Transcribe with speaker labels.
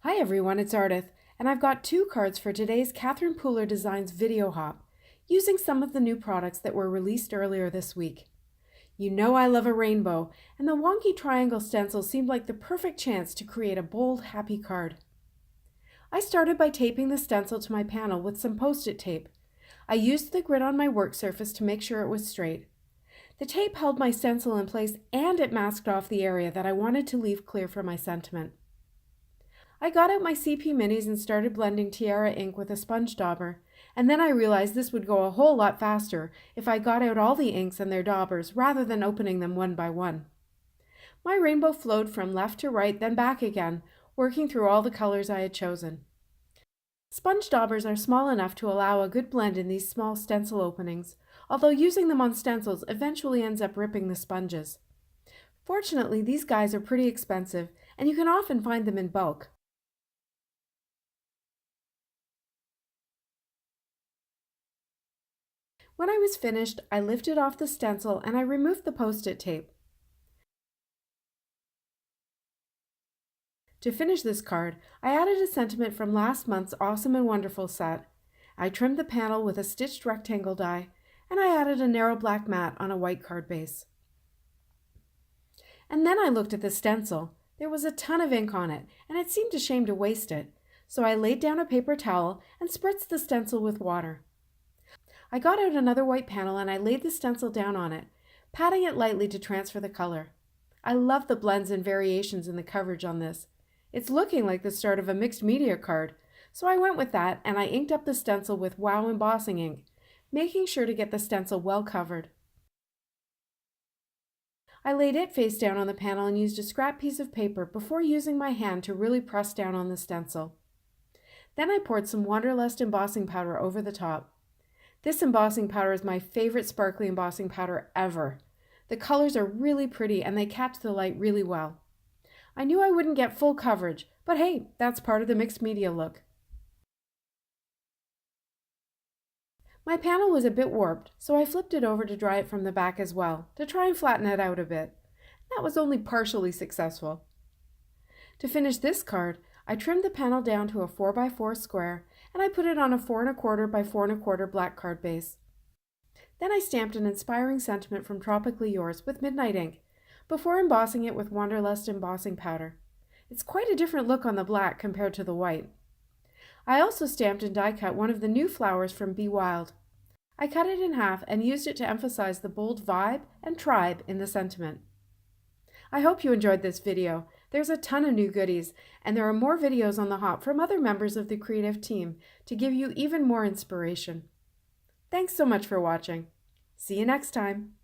Speaker 1: Hi everyone, it's Ardith, and I've got two cards for today's Catherine Pooler Designs video hop, using some of the new products that were released earlier this week. You know I love a rainbow, and the Wonky triangle stencil seemed like the perfect chance to create a bold, happy card. I started by taping the stencil to my panel with some Post-it tape. I used the grid on my work surface to make sure it was straight. The tape held my stencil in place and it masked off the area that I wanted to leave clear for my sentiment. I got out my CP minis and started blending Tiara ink with a sponge dauber, and then I realized this would go a whole lot faster if I got out all the inks and their daubers rather than opening them one by one. My rainbow flowed from left to right, then back again, working through all the colors I had chosen. Sponge daubers are small enough to allow a good blend in these small stencil openings, although using them on stencils eventually ends up ripping the sponges. Fortunately, these guys are pretty expensive, and you can often find them in bulk. When I was finished, I lifted off the stencil and I removed the Post-it tape. To finish this card, I added a sentiment from last month's Awesome and Wonderful set. I trimmed the panel with a stitched rectangle die, and I added a narrow black mat on a white card base. And then I looked at the stencil. There was a ton of ink on it, and it seemed a shame to waste it, so I laid down a paper towel and spritzed the stencil with water. I got out another white panel and I laid the stencil down on it, patting it lightly to transfer the color. I love the blends and variations in the coverage on this. It's looking like the start of a mixed media card, so I went with that and I inked up the stencil with Wow embossing ink, making sure to get the stencil well covered. I laid it face down on the panel and used a scrap piece of paper before using my hand to really press down on the stencil. Then I poured some Wanderlust embossing powder over the top. This embossing powder is my favorite sparkly embossing powder ever. The colors are really pretty and they catch the light really well. I knew I wouldn't get full coverage, but hey, that's part of the mixed media look. My panel was a bit warped, so I flipped it over to dry it from the back as well, to try and flatten it out a bit. That was only partially successful. To finish this card, I trimmed the panel down to a 4x4 square, and I put it on a 4 1/4 by 4 1/4 black card base. Then I stamped an inspiring sentiment from Tropically Yours with Midnight ink, before embossing it with Wanderlust embossing powder. It's quite a different look on the black compared to the white. I also stamped and die cut one of the new flowers from Be Wild. I cut it in half and used it to emphasize the bold vibe and tribe in the sentiment. I hope you enjoyed this video. There's a ton of new goodies, and there are more videos on the hop from other members of the creative team to give you even more inspiration. Thanks so much for watching. See you next time.